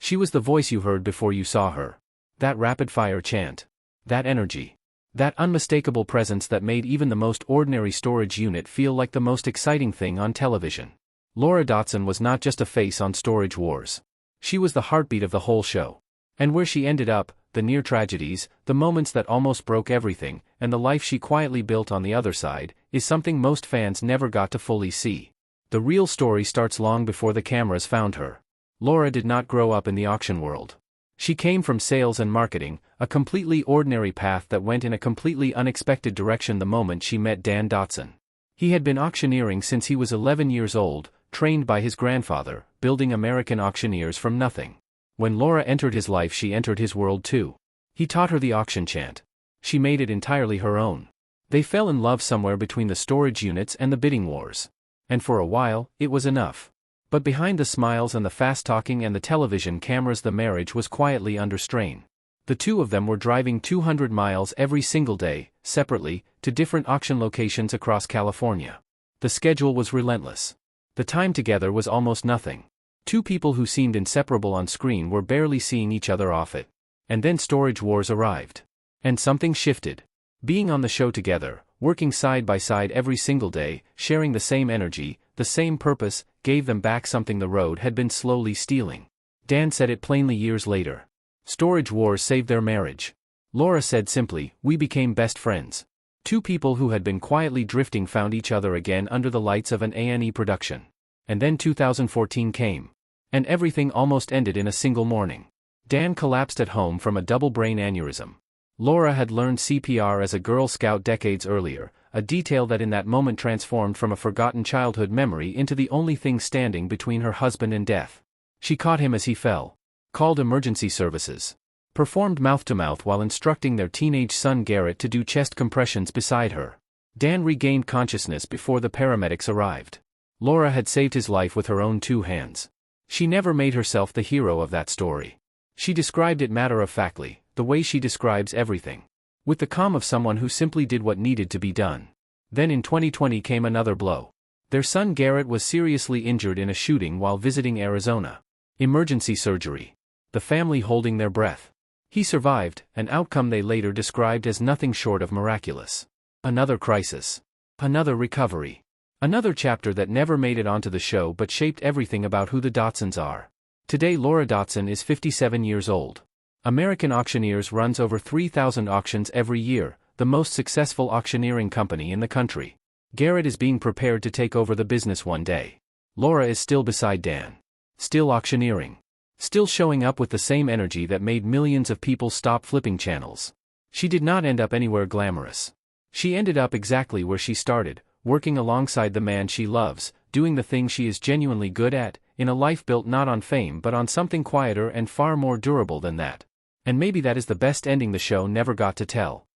She was the voice you heard before you saw her. That rapid-fire chant. That energy. That unmistakable presence that made even the most ordinary storage unit feel like the most exciting thing on television. Laura Dotson was not just a face on Storage Wars. She was the heartbeat of the whole show. And where she ended up, the near tragedies, the moments that almost broke everything, and the life she quietly built on the other side, is something most fans never got to fully see. The real story starts long before the cameras found her. Laura did not grow up in the auction world. She came from sales and marketing, a completely ordinary path that went in a completely unexpected direction the moment she met Dan Dotson. He had been auctioneering since he was 11 years old, trained by his grandfather, building American auctioneers from nothing. When Laura entered his life, she entered his world too. He taught her the auction chant. She made it entirely her own. They fell in love somewhere between the storage units and the bidding wars. And for a while, it was enough. But behind the smiles and the fast talking and the television cameras, the marriage was quietly under strain. The two of them were driving 200 miles every single day, separately, to different auction locations across California. The schedule was relentless. The time together was almost nothing. Two people who seemed inseparable on screen were barely seeing each other off it. And then Storage Wars arrived. And something shifted. Being on the show together, working side by side every single day, sharing the same energy, the same purpose, gave them back something the road had been slowly stealing. Dan said it plainly years later. Storage Wars saved their marriage. Laura said simply, "We became best friends." Two people who had been quietly drifting found each other again under the lights of an A&E production. And then 2014 came. And everything almost ended in a single morning. Dan collapsed at home from a double brain aneurysm. Laura had learned CPR as a Girl Scout decades earlier, a detail that in that moment transformed from a forgotten childhood memory into the only thing standing between her husband and death. She caught him as he fell. Called emergency services. Performed mouth-to-mouth while instructing their teenage son Garrett to do chest compressions beside her. Dan regained consciousness before the paramedics arrived. Laura had saved his life with her own two hands. She never made herself the hero of that story. She described it matter-of-factly, the way she describes everything. With the calm of someone who simply did what needed to be done. Then in 2020 came another blow. Their son Garrett was seriously injured in a shooting while visiting Arizona. Emergency surgery. The family holding their breath. He survived, an outcome they later described as nothing short of miraculous. Another crisis. Another recovery. Another chapter that never made it onto the show but shaped everything about who the Dotsons are. Today Laura Dotson is 57 years old. American Auctioneers runs over 3,000 auctions every year, the most successful auctioneering company in the country. Garrett is being prepared to take over the business one day. Laura is still beside Dan. Still auctioneering. Still showing up with the same energy that made millions of people stop flipping channels. She did not end up anywhere glamorous. She ended up exactly where she started, working alongside the man she loves, doing the thing she is genuinely good at, in a life built not on fame but on something quieter and far more durable than that. And maybe that is the best ending the show never got to tell.